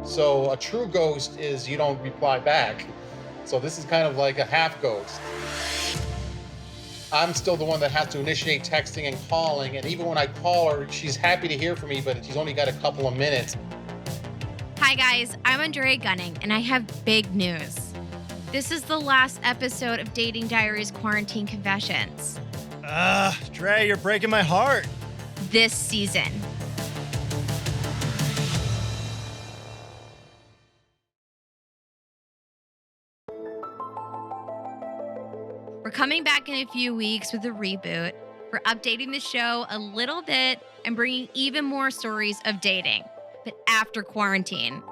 So a true ghost is you don't reply back. So this is kind of like a half ghost. I'm still the one that has to initiate texting and calling, and even when I call her, she's happy to hear from me, but she's only got a couple of minutes. Hi guys, I'm Andrea Gunning, and I have big news. This is the last episode of Dating Diaries Quarantine Confessions. Dre, you're breaking my heart. This season. We're coming back in a few weeks with a reboot. We're updating the show a little bit and bringing even more stories of dating, but after quarantine.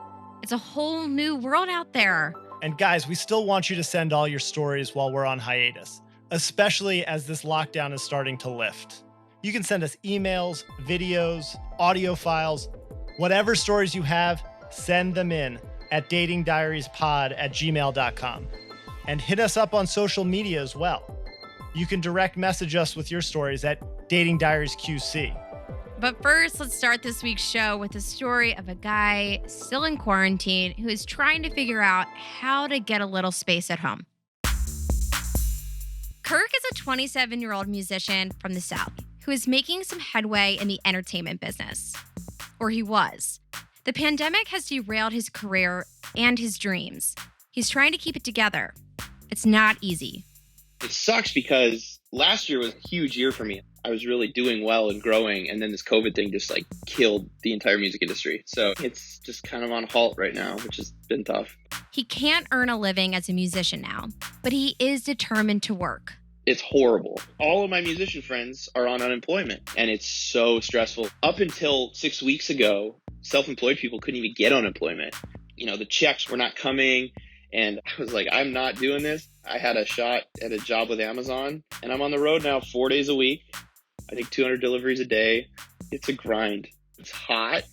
It's a whole new world out there. And guys, we still want you to send all your stories while we're on hiatus, especially as this lockdown is starting to lift. You can send us emails, videos, audio files, whatever stories you have, send them in at datingdiariespod@gmail.com. And hit us up on social media as well. You can direct message us with your stories at Dating Diaries QC. But first, let's start this week's show with the story of a guy still in quarantine who is trying to figure out how to get a little space at home. Kirk is a 27-year-old musician from the South who is making some headway in the entertainment business. Or he was. The pandemic has derailed his career and his dreams. He's trying to keep it together. It's not easy. It sucks because last year was a huge year for me. I was really doing well and growing, and then this COVID thing just killed the entire music industry. So it's just kind of on halt right now, which has been tough. He can't earn a living as a musician now, but he is determined to work. It's horrible. All of my musician friends are on unemployment, and it's so stressful. Up until 6 weeks ago, self-employed people couldn't even get unemployment. The checks were not coming. And I was like, I'm not doing this. I had a shot at a job with Amazon, and I'm on the road now 4 days a week. I think 200 deliveries a day. It's a grind. It's hot.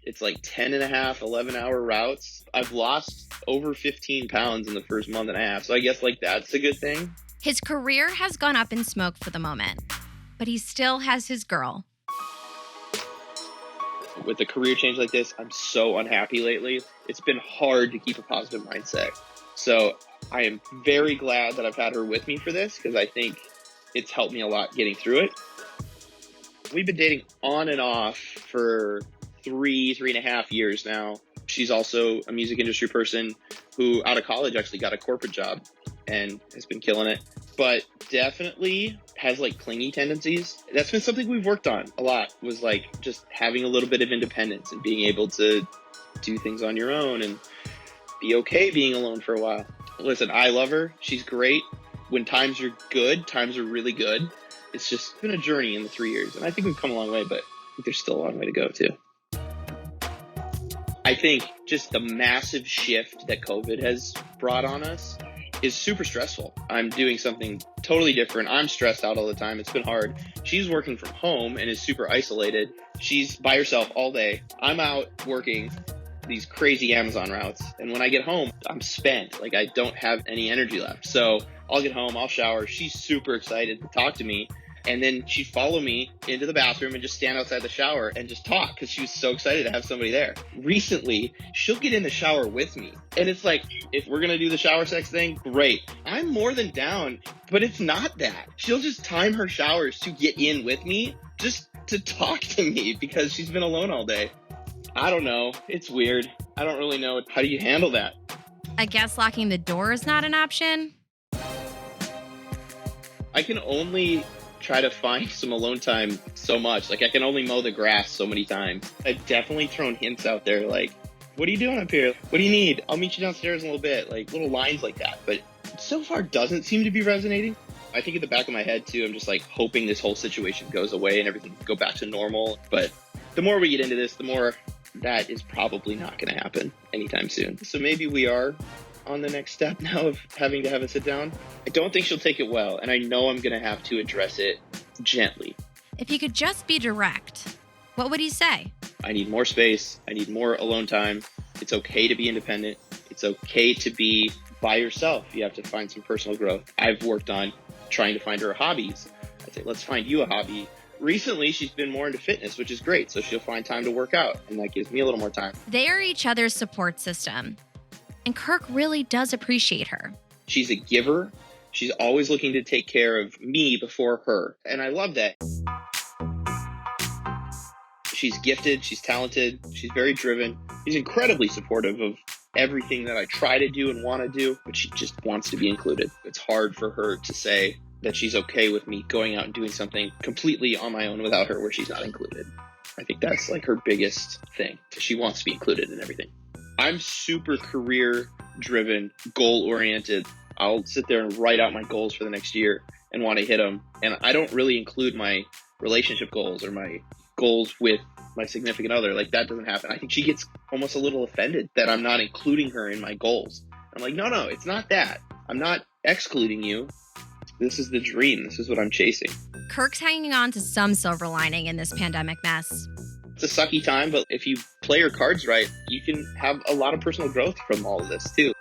It's 10 and a half, 11-hour routes. I've lost over 15 pounds in the first month and a half. So I guess that's a good thing. His career has gone up in smoke for the moment, but he still has his girl. With a career change like this, I'm so unhappy lately. It's been hard to keep a positive mindset. So I am very glad that I've had her with me for this because I think it's helped me a lot getting through it. We've been dating on and off for three and a half years now. She's also a music industry person who out of college actually got a corporate job and has been killing it, but definitely has clingy tendencies. That's been something we've worked on a lot, was just having a little bit of independence and being able to do things on your own and be okay being alone for a while. Listen, I love her. She's great. When times are good, times are really good. It's just been a journey in the 3 years, and I think we've come a long way, but I think there's still a long way to go too. I think just the massive shift that COVID has brought on us is super stressful. I'm doing something totally different. I'm stressed out all the time. It's been hard. She's working from home and is super isolated. She's by herself all day. I'm out working these crazy Amazon routes. And when I get home, I'm spent. I don't have any energy left. So I'll get home, I'll shower. She's super excited to talk to me. And then she'd follow me into the bathroom and just stand outside the shower and just talk because she was so excited to have somebody there. Recently, she'll get in the shower with me. And it's if we're going to do the shower sex thing, great. I'm more than down, but it's not that. She'll just time her showers to get in with me just to talk to me because she's been alone all day. I don't know. It's weird. I don't really know. How do you handle that? I guess locking the door is not an option. I can only try to find some alone time so much. I can only mow the grass so many times. I've definitely thrown hints out there what are you doing up here? What do you need? I'll meet you downstairs in a little bit. Little lines like that. But so far doesn't seem to be resonating. I think in the back of my head too, I'm just hoping this whole situation goes away and everything can go back to normal. But the more we get into this, the more that is probably not going to happen anytime soon. So maybe we are on the next step now of having to have a sit down. I don't think she'll take it well, and I know I'm going to have to address it gently. If you could just be direct, what would he say? I need more space. I need more alone time. It's okay to be independent. It's okay to be by yourself. You have to find some personal growth. I've worked on trying to find her hobbies. I'd say, let's find you a hobby. Recently, she's been more into fitness, which is great. So she'll find time to work out, and that gives me a little more time. They are each other's support system. And Kirk really does appreciate her. She's a giver. She's always looking to take care of me before her. And I love that. She's gifted. She's talented. She's very driven. She's incredibly supportive of everything that I try to do and want to do, but she just wants to be included. It's hard for her to say that she's okay with me going out and doing something completely on my own without her where she's not included. I think that's like her biggest thing. She wants to be included in everything. I'm super career driven, goal oriented. I'll sit there and write out my goals for the next year and want to hit them. And I don't really include my relationship goals or my goals with my significant other. Like, that doesn't happen. I think she gets almost a little offended that I'm not including her in my goals. I'm like, no, it's not that. I'm not excluding you. This is the dream. This is what I'm chasing. Kirk's hanging on to some silver lining in this pandemic mess. It's a sucky time, but if you play your cards right, you can have a lot of personal growth from all of this too.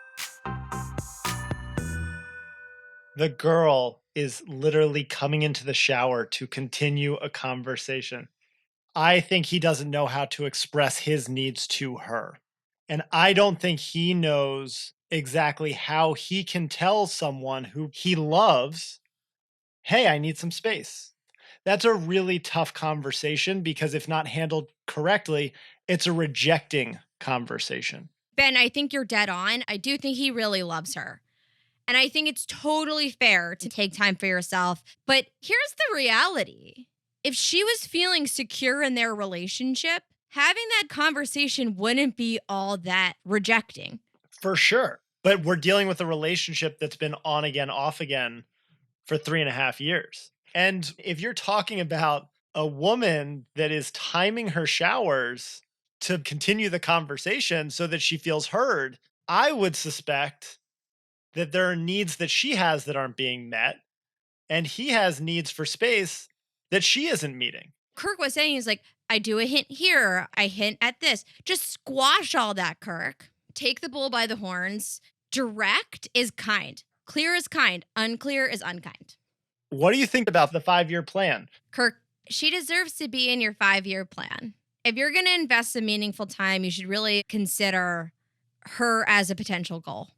The girl is literally coming into the shower to continue a conversation. I think he doesn't know how to express his needs to her. And I don't think he knows exactly how he can tell someone who he loves, hey, I need some space. That's a really tough conversation because if not handled correctly, it's a rejecting conversation. Ben, I think you're dead on. I do think he really loves her. And I think it's totally fair to take time for yourself. But here's the reality. If she was feeling secure in their relationship, having that conversation wouldn't be all that rejecting. For sure. But we're dealing with a relationship that's been on again, off again for 3.5 years. And if you're talking about a woman that is timing her showers to continue the conversation so that she feels heard, I would suspect that there are needs that she has that aren't being met. And he has needs for space that she isn't meeting. Kirk was saying, he's like, I do a hint here, I hint at this. Just squash all that, Kirk. Take the bull by the horns. Direct is kind. Clear is kind. Unclear is unkind. What do you think about the 5-year plan? Kirk, she deserves to be in your 5-year plan. If you're going to invest some meaningful time, you should really consider her as a potential goal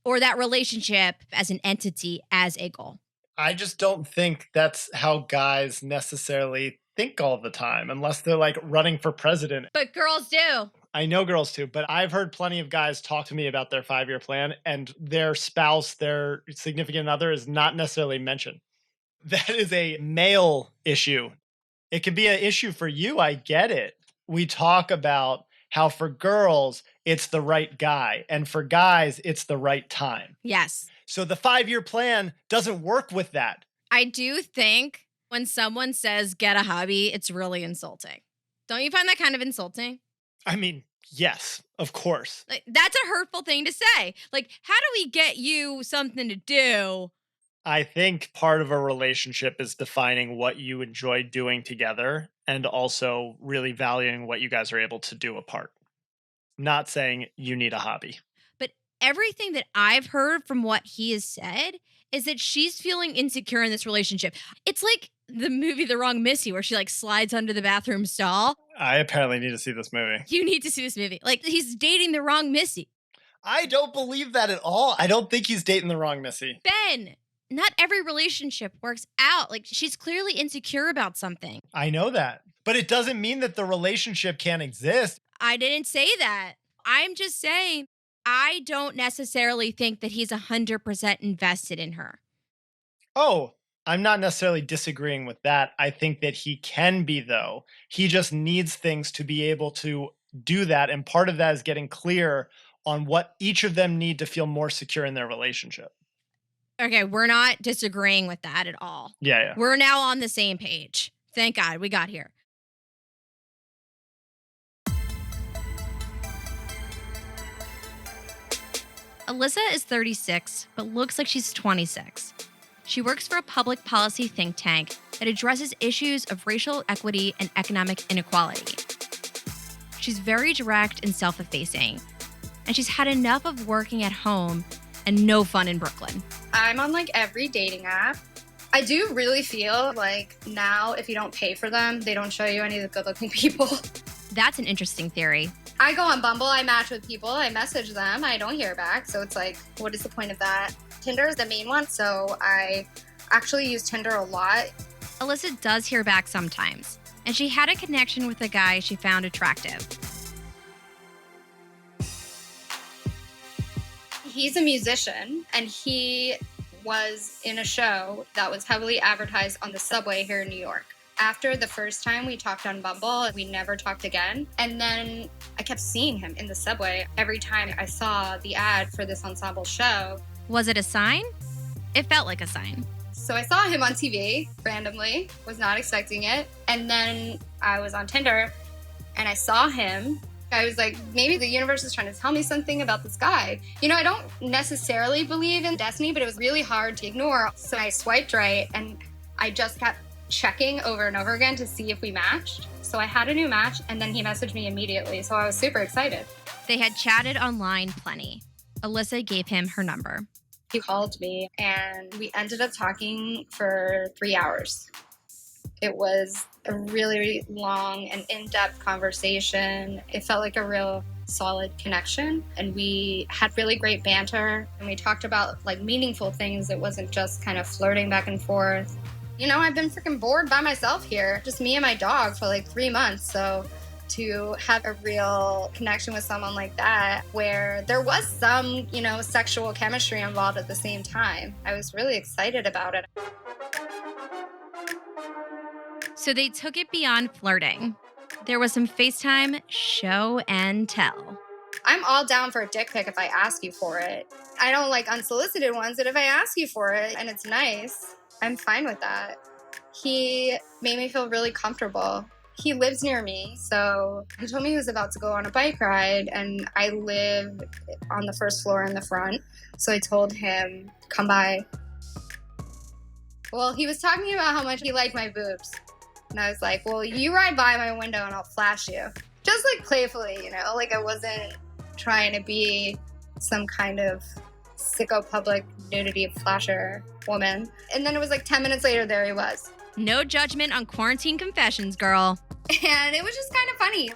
or that relationship as an entity as a goal. I just don't think that's how guys necessarily think all the time, unless they're like running for president. But girls do. I know girls too, but I've heard plenty of guys talk to me about their 5-year plan and their spouse, their significant other is not necessarily mentioned. That is a male issue. It can be an issue for you. I get it. We talk about how for girls, it's the right guy. And for guys, it's the right time. Yes. So the 5-year plan doesn't work with that. I do think when someone says get a hobby, it's really insulting. Don't you find that kind of insulting? I mean, yes, of course. Like, that's a hurtful thing to say. Like, how do we get you something to do? I think part of a relationship is defining what you enjoy doing together and also really valuing what you guys are able to do apart. Not saying you need a hobby. But everything that I've heard from what he has said is that she's feeling insecure in this relationship. It's like the movie The Wrong Missy where she like slides under the bathroom stall. I apparently need to see this movie. You need to see this movie. Like, he's dating the wrong Missy. I don't believe that at all. I don't think he's dating the wrong Missy. Ben, not every relationship works out. Like, she's clearly insecure about something. I know that. But it doesn't mean that the relationship can't exist. I didn't say that. I'm just saying I don't necessarily think that he's 100% invested in her. Oh, I'm not necessarily disagreeing with that. I think that he can be, though. He just needs things to be able to do that. And part of that is getting clear on what each of them need to feel more secure in their relationship. Okay, we're not disagreeing with that at all. Yeah. We're now on the same page. Thank God we got here. Alyssa is 36, but looks like she's 26. She works for a public policy think tank that addresses issues of racial equity and economic inequality. She's very direct and self-effacing, and she's had enough of working at home and no fun in Brooklyn. I'm on like every dating app. I do really feel like now if you don't pay for them, they don't show you any of the good-looking people. That's an interesting theory. I go on Bumble, I match with people, I message them, I don't hear back. So it's like, what is the point of that? Tinder is the main one, so I actually use Tinder a lot. Alyssa does hear back sometimes, and she had a connection with a guy she found attractive. He's a musician, and he was in a show that was heavily advertised on the subway here in New York. After the first time we talked on Bumble, we never talked again. And then I kept seeing him in the subway every time I saw the ad for this ensemble show. Was it a sign? It felt like a sign. So I saw him on TV randomly, was not expecting it. And then I was on Tinder and I saw him. I was like, maybe the universe is trying to tell me something about this guy. You know, I don't necessarily believe in destiny, but it was really hard to ignore. So I swiped right and I just kept checking over and over again to see if we matched. So I had a new match and then he messaged me immediately. So I was super excited. They had chatted online plenty. Alyssa gave him her number. He called me and we ended up talking for 3 hours. It was a really long and in-depth conversation. It felt like a real solid connection. And we had really great banter. And we talked about like meaningful things. It wasn't just kind of flirting back and forth. You know, I've been freaking bored by myself here, just me and my dog for like 3 months. So to have a real connection with someone like that, where there was some, you know, sexual chemistry involved at the same time, I was really excited about it. So they took it beyond flirting. There was some FaceTime show and tell. I'm all down for a dick pic if I ask you for it. I don't like unsolicited ones, but if I ask you for it and it's nice, I'm fine with that. He made me feel really comfortable. He lives near me, so he told me he was about to go on a bike ride, and I live on the first floor in the front, so I told him, come by. Well, he was talking about how much he liked my boobs, and I was like, well, you ride by my window and I'll flash you. Just like playfully, you know, like I wasn't trying to be some kind of sicko public nudity flasher woman. And then it was like 10 minutes later, there he was. No judgment on quarantine confessions, girl. And it was just kind of funny.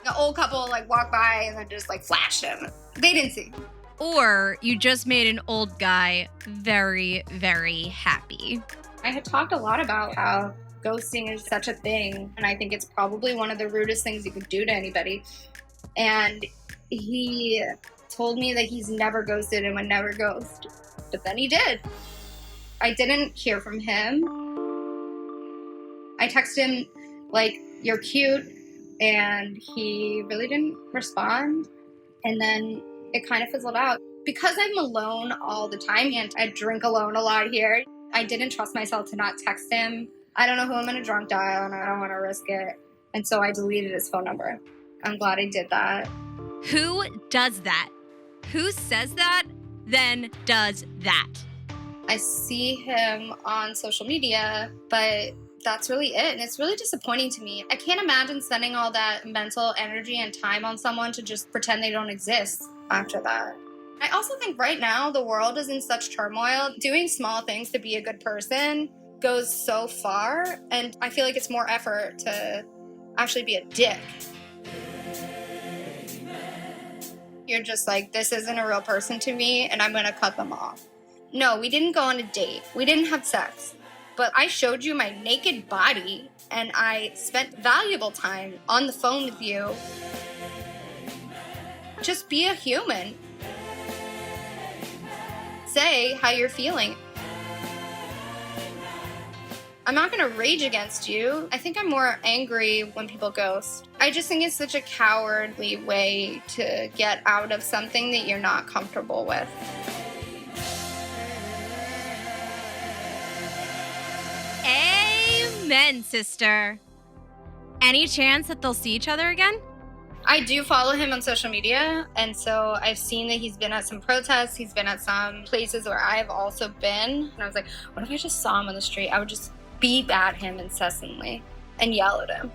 The old couple like walked by and then just like flashed him. They didn't see. Or you just made an old guy very, very happy. I had talked a lot about how ghosting is such a thing. And I think it's probably one of the rudest things you could do to anybody. And he told me that he's never ghosted and would never ghost. But then he did. I didn't hear from him. I texted him, like, you're cute, and he really didn't respond. And then it kind of fizzled out. Because I'm alone all the time, and I drink alone a lot here, I didn't trust myself to not text him. I don't know who I'm going to drunk dial, and I don't want to risk it. And so I deleted his phone number. I'm glad I did that. Who does that? Who says that, then does that? I see him on social media, but that's really it. And it's really disappointing to me. I can't imagine spending all that mental energy and time on someone to just pretend they don't exist after that. I also think right now the world is in such turmoil. Doing small things to be a good person goes so far. And I feel like it's more effort to actually be a dick. You're just like, this isn't a real person to me, and I'm going to cut them off. No, we didn't go on a date. We didn't have sex. But I showed you my naked body, and I spent valuable time on the phone with you. Just be a human. Say how you're feeling. I'm not going to rage against you. I think I'm more angry when people ghost. I just think it's such a cowardly way to get out of something that you're not comfortable with. Amen, sister. Any chance that they'll see each other again? I do follow him on social media, and so I've seen that he's been at some protests. He's been at some places where I've also been. And I was like, what if I just saw him on the street? I would just beep at him incessantly and yell at him.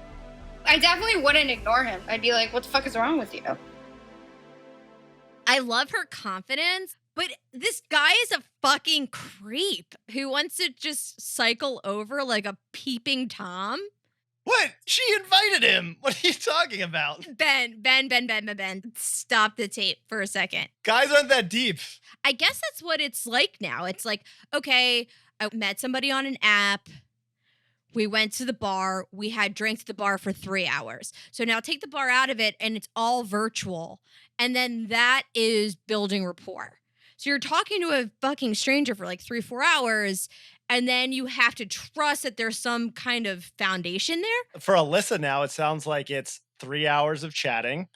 I definitely wouldn't ignore him. I'd be like, what the fuck is wrong with you? I love her confidence, But this guy is a fucking creep who wants to just cycle over like a peeping Tom. What? She invited him. What are you talking about? Ben. Stop the tape for a second. Guys aren't that deep. I guess that's what it's like now. It's like, okay, I met somebody on an app. We went to the bar. We had drinks at the bar for 3 hours. So now take the bar out of it and it's all virtual. And then that is building rapport. So you're talking to a fucking stranger for like 3-4 hours, and then you have to trust that there's some kind of foundation there. For Alyssa now, it sounds like it's 3 hours of chatting.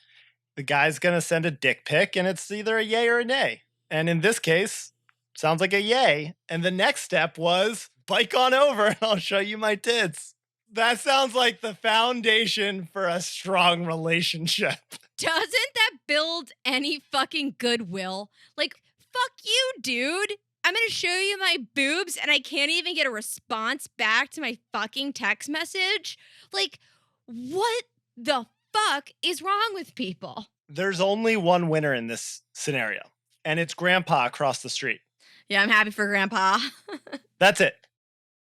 The guy's going to send a dick pic, and it's either a yay or a nay. And in this case, sounds like a yay. And the next step was bike on over, and I'll show you my tits. That sounds like the foundation for a strong relationship. Doesn't that build any fucking goodwill? Like, fuck you, dude. I'm going to show you my boobs and I can't even get a response back to my fucking text message. Like, what the fuck is wrong with people? There's only one winner in this scenario, and it's Grandpa across the street. Yeah, I'm happy for Grandpa. That's it.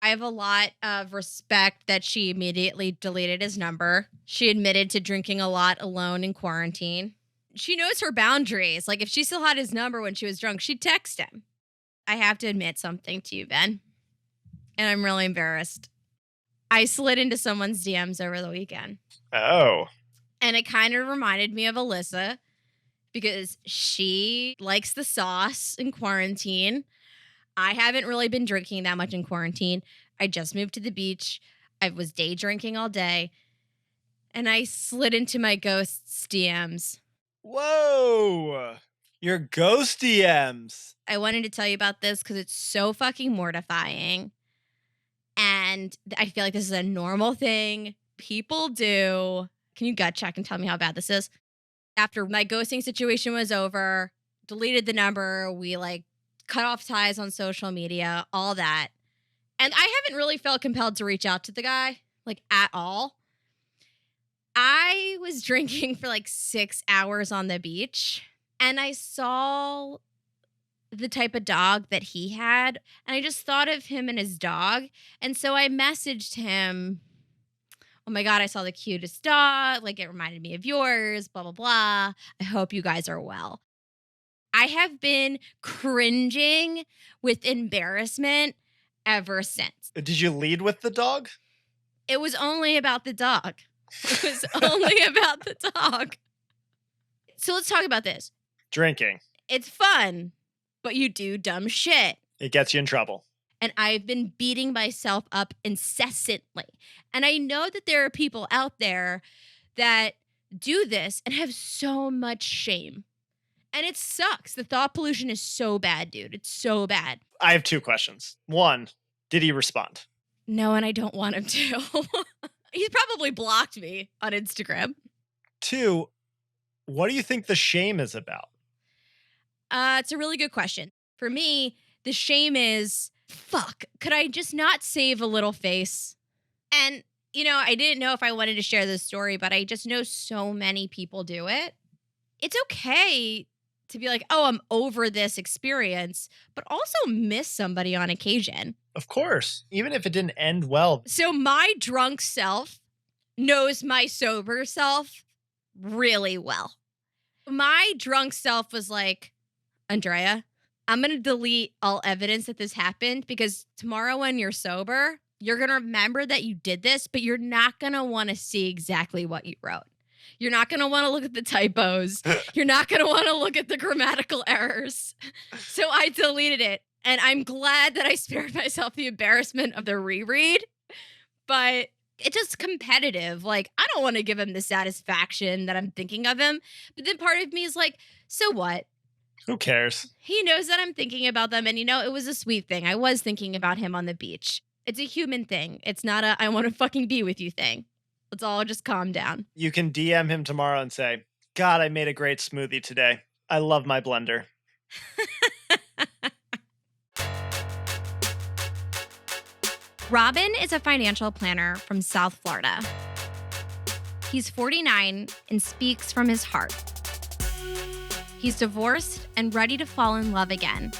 I have a lot of respect that she immediately deleted his number. She admitted to drinking a lot alone in quarantine. She knows her boundaries. Like, if she still had his number when she was drunk, she'd text him. I have to admit something to you, Ben. And I'm really embarrassed. I slid into someone's DMs over the weekend. Oh. And it kind of reminded me of Alyssa because she likes the sauce in quarantine. I haven't really been drinking that much in quarantine. I just moved to the beach. I was day drinking all day. And I slid into my ghost's DMs. Whoa. Your ghost DMs. I wanted to tell you about this because it's so fucking mortifying. And I feel like this is a normal thing people do. Can you gut check and tell me how bad this is? After my ghosting situation was over, deleted the number, we like cut off ties on social media, all that. And I haven't really felt compelled to reach out to the guy, like at all. I was drinking for like 6 hours on the beach and I saw the type of dog that he had. And I just thought of him and his dog. And so I messaged him, oh my God, I saw the cutest dog. Like, it reminded me of yours, blah, blah, blah. I hope you guys are well. I have been cringing with embarrassment ever since. Did you lead with the dog? It was only about the dog. It was only about the dog. So let's talk about this. Drinking. It's fun, but you do dumb shit. It gets you in trouble. And I've been beating myself up incessantly. And I know that there are people out there that do this and have so much shame. And it sucks. The thought pollution is so bad, dude. It's so bad. I have 2 questions. 1, did he respond? No, and I don't want him to. He's probably blocked me on Instagram. 2, what do you think the shame is about? It's a really good question. For me, the shame is, fuck, could I just not save a little face? And, you know, I didn't know if I wanted to share this story, but I just know so many people do it. It's okay to be like, oh, I'm over this experience, but also miss somebody on occasion. Of course. Even if it didn't end well. So my drunk self knows my sober self really well. My drunk self was like, Andrea, I'm going to delete all evidence that this happened because tomorrow when you're sober, you're going to remember that you did this, but you're not going to want to see exactly what you wrote. You're not going to want to look at the typos. You're not going to want to look at the grammatical errors. So I deleted it. And I'm glad that I spared myself the embarrassment of the reread. But it's just competitive. Like, I don't want to give him the satisfaction that I'm thinking of him. But then part of me is like, so what? Who cares? He knows that I'm thinking about them. And, you know, it was a sweet thing. I was thinking about him on the beach. It's a human thing. It's not a I want to fucking be with you thing. Let's all just calm down. You can DM him tomorrow and say, God, I made a great smoothie today. I love my blender. Robin is a financial planner from South Florida. He's 49 and speaks from his heart. He's divorced and ready to fall in love again.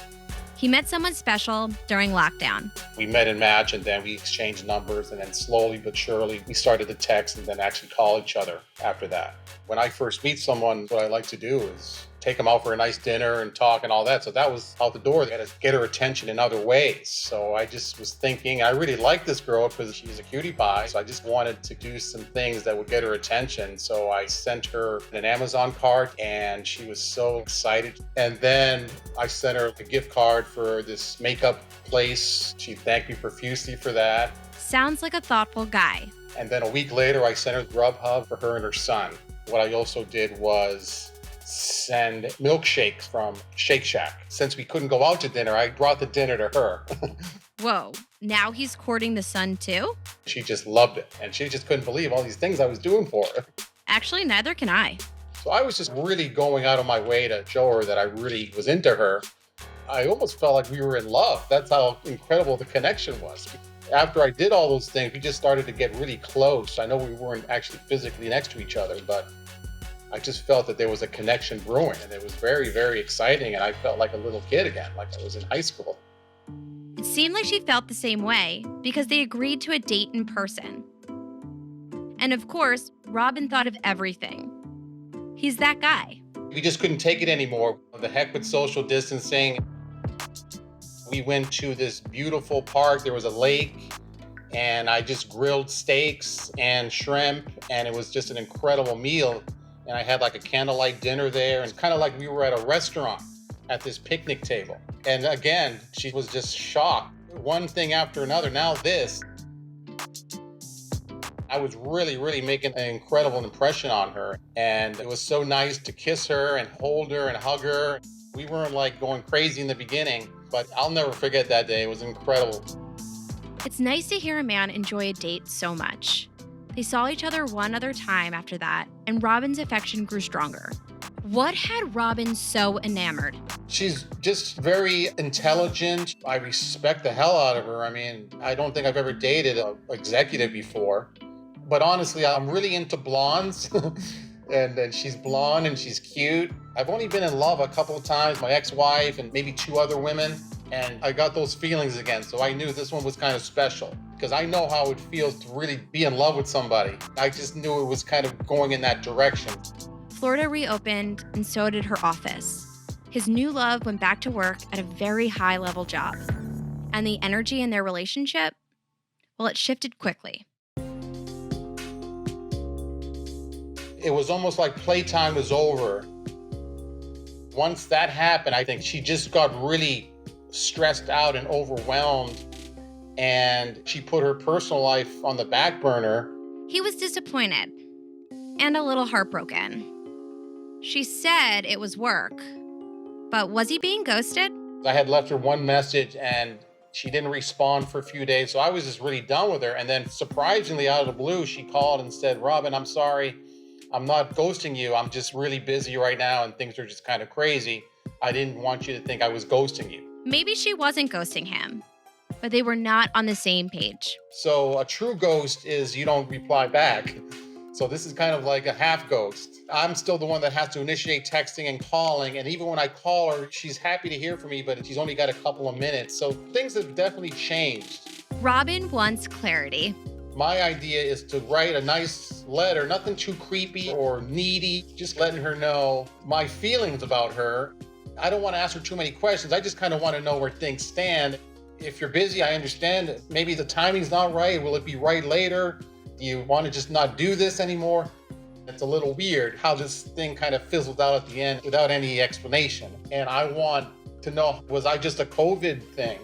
He met someone special during lockdown. We met in Match, and then we exchanged numbers, and then slowly but surely we started to text and then actually call each other after that. When I first meet someone, what I like to do is take them out for a nice dinner and talk and all that. So that was out the door. I had to get her attention in other ways. So I just was thinking, I really like this girl because she's a cutie pie. So I just wanted to do some things that would get her attention. So I sent her an Amazon card and she was so excited. And then I sent her a gift card for this makeup place. She thanked me profusely for that. Sounds like a thoughtful guy. And then a week later, I sent her Grubhub for her and her son. What I also did was send milkshakes from Shake Shack. Since we couldn't go out to dinner, I brought the dinner to her. Whoa, now he's courting the son too? She just loved it. And she just couldn't believe all these things I was doing for her. Actually, neither can I. So I was just really going out of my way to show her that I really was into her. I almost felt like we were in love. That's how incredible the connection was. After I did all those things, we just started to get really close. I know we weren't actually physically next to each other, but I just felt that there was a connection brewing, and it was very, very exciting. And I felt like a little kid again, like I was in high school. It seemed like she felt the same way because they agreed to a date in person. And of course, Robin thought of everything. He's that guy. We just couldn't take it anymore. The heck with social distancing. We went to this beautiful park. There was a lake, and I just grilled steaks and shrimp, and it was just an incredible meal. And I had like a candlelight dinner there, and kind of like we were at a restaurant at this picnic table. And again, she was just shocked. One thing after another. Now this. I was really, really making an incredible impression on her. And it was so nice to kiss her and hold her and hug her. We weren't like going crazy in the beginning, but I'll never forget that day. It was incredible. It's nice to hear a man enjoy a date so much. They saw each other one other time after that, and Robin's affection grew stronger. What had Robin so enamored? She's just very intelligent. I respect the hell out of her. I mean, I don't think I've ever dated an executive before. But honestly, I'm really into blondes. and she's blonde and she's cute. I've only been in love a couple of times, my ex-wife and maybe 2 other women. And I got those feelings again. So I knew this one was kind of special because I know how it feels to really be in love with somebody. I just knew it was kind of going in that direction. Florida reopened, and so did her office. His new love went back to work at a very high-level job. And the energy in their relationship, well, it shifted quickly. It was almost like playtime was over. Once that happened, I think she just got really stressed out and overwhelmed, and she put her personal life on the back burner. He was disappointed and a little heartbroken. She said it was work, but was he being ghosted? I had left her one message and she didn't respond for a few days, so I was just really done with her. And then surprisingly, out of the blue, she called and said, "Robin, I'm sorry. I'm not ghosting you. I'm just really busy right now and things are just kind of crazy. I didn't want you to think I was ghosting you." Maybe she wasn't ghosting him, but they were not on the same page. So a true ghost is you don't reply back. So this is kind of like a half ghost. I'm still the one that has to initiate texting and calling. And even when I call her, she's happy to hear from me, but she's only got a couple of minutes. So things have definitely changed. Robin wants clarity. My idea is to write a nice letter, nothing too creepy or needy, just letting her know my feelings about her. I don't want to ask her too many questions. I just kind of want to know where things stand. If you're busy, I understand. Maybe the timing's not right. Will it be right later? Do you want to just not do this anymore? It's a little weird how this thing kind of fizzled out at the end without any explanation. And I want to know, was I just a COVID thing?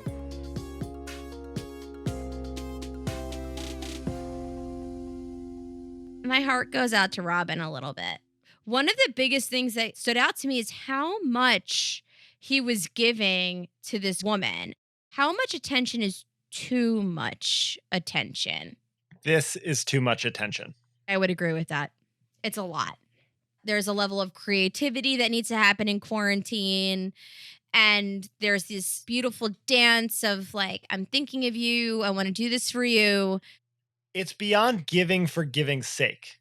My heart goes out to Robin a little bit. One of the biggest things that stood out to me is how much he was giving to this woman. How much attention is too much attention? This is too much attention. I would agree with that. It's a lot. There's a level of creativity that needs to happen in quarantine. And there's this beautiful dance of like, I'm thinking of you. I want to do this for you. It's beyond giving for giving's sake.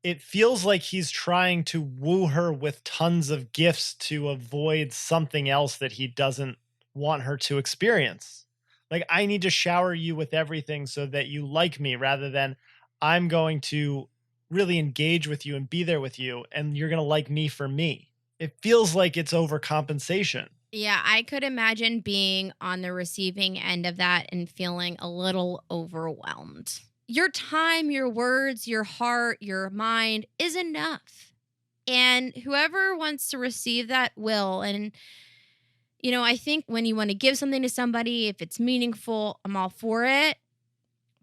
It feels like he's trying to woo her with tons of gifts to avoid something else that he doesn't want her to experience. Like, I need to shower you with everything so that you like me, rather than I'm going to really engage with you and be there with you, and you're going to like me for me. It feels like it's overcompensation. Yeah, I could imagine being on the receiving end of that and feeling a little overwhelmed. Your time, your words, your heart, your mind is enough. And whoever wants to receive that will. And, I think when you want to give something to somebody, if it's meaningful, I'm all for it.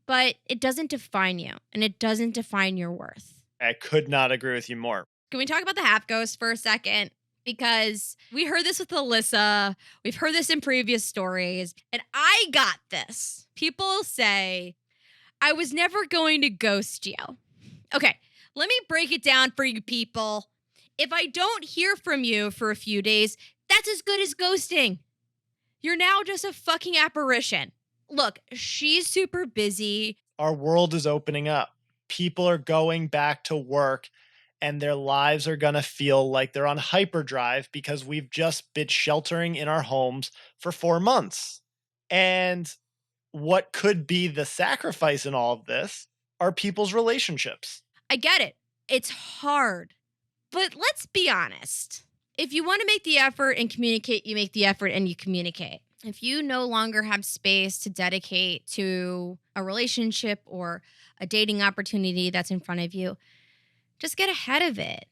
But it doesn't define you, and it doesn't define your worth. I could not agree with you more. Can we talk about the half ghost for a second? Because we heard this with Alyssa. We've heard this in previous stories. And I got this. People say, I was never going to ghost you. Okay, let me break it down for you people. If I don't hear from you for a few days, that's as good as ghosting. You're now just a fucking apparition. Look, she's super busy. Our world is opening up. People are going back to work, and their lives are going to feel like they're on hyperdrive because we've just been sheltering in our homes for 4 months. And what could be the sacrifice in all of this are people's relationships. I get it. It's hard. But let's be honest. If you want to make the effort and communicate, you make the effort and you communicate. If you no longer have space to dedicate to a relationship or a dating opportunity that's in front of you, just get ahead of it.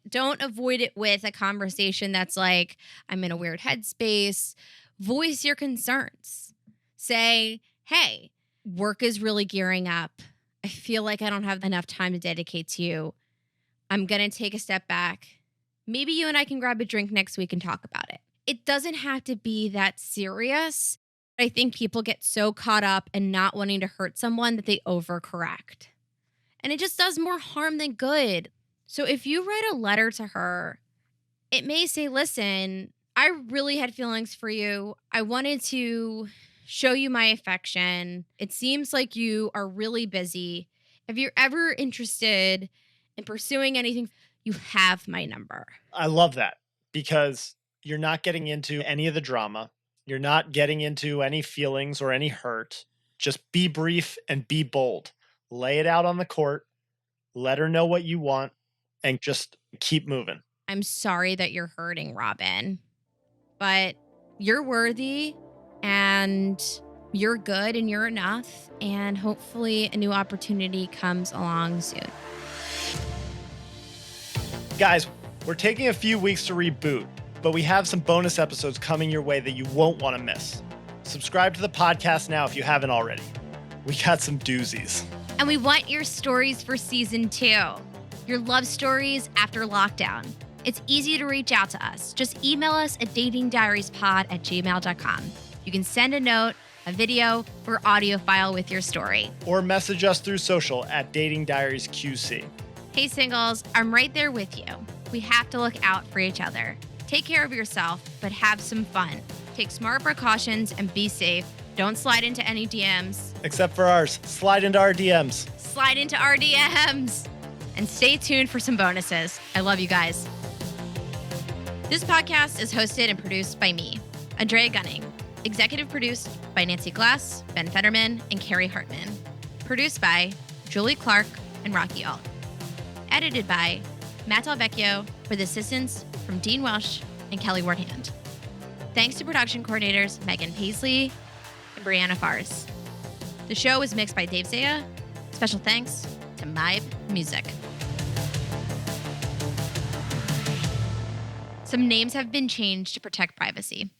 Don't avoid it with a conversation that's like, I'm in a weird headspace. Voice your concerns. Say, hey, work is really gearing up. I feel like I don't have enough time to dedicate to you. I'm going to take a step back. Maybe you and I can grab a drink next week and talk about it. It doesn't have to be that serious. I think people get so caught up in not wanting to hurt someone that they overcorrect. And it just does more harm than good. So if you write a letter to her, it may say, listen, I really had feelings for you. I wanted to show you my affection. It seems like you are really busy. If you're ever interested in pursuing anything, you have my number. I love that, because you're not getting into any of the drama. You're not getting into any feelings or any hurt. Just be brief and be bold. Lay it out on the court. Let her know what you want and just keep moving. I'm sorry that you're hurting, Robin, but you're worthy and you're good and you're enough. And hopefully a new opportunity comes along soon. Guys, we're taking a few weeks to reboot, but we have some bonus episodes coming your way that you won't want to miss. Subscribe to the podcast now if you haven't already. We got some doozies. And we want your stories for season 2. Your love stories after lockdown. It's easy to reach out to us. Just email us at datingdiariespod@gmail.com. You can send a note, a video, or audio file with your story. Or message us through social at Dating Diaries QC. Hey singles, I'm right there with you. We have to look out for each other. Take care of yourself, but have some fun. Take smart precautions and be safe. Don't slide into any DMs. Except for ours. Slide into our DMs. Slide into our DMs. And stay tuned for some bonuses. I love you guys. This podcast is hosted and produced by me, Andrea Gunning. Executive produced by Nancy Glass, Ben Fetterman, and Carrie Hartman. Produced by Julie Clark and Rocky Alt. Edited by Matt Delvecchio with assistance from Dean Welsh and Kelly Wardhand. Thanks to production coordinators Megan Paisley and Brianna Fars. The show was mixed by Dave Zaya. Special thanks to Mybe Music. Some names have been changed to protect privacy.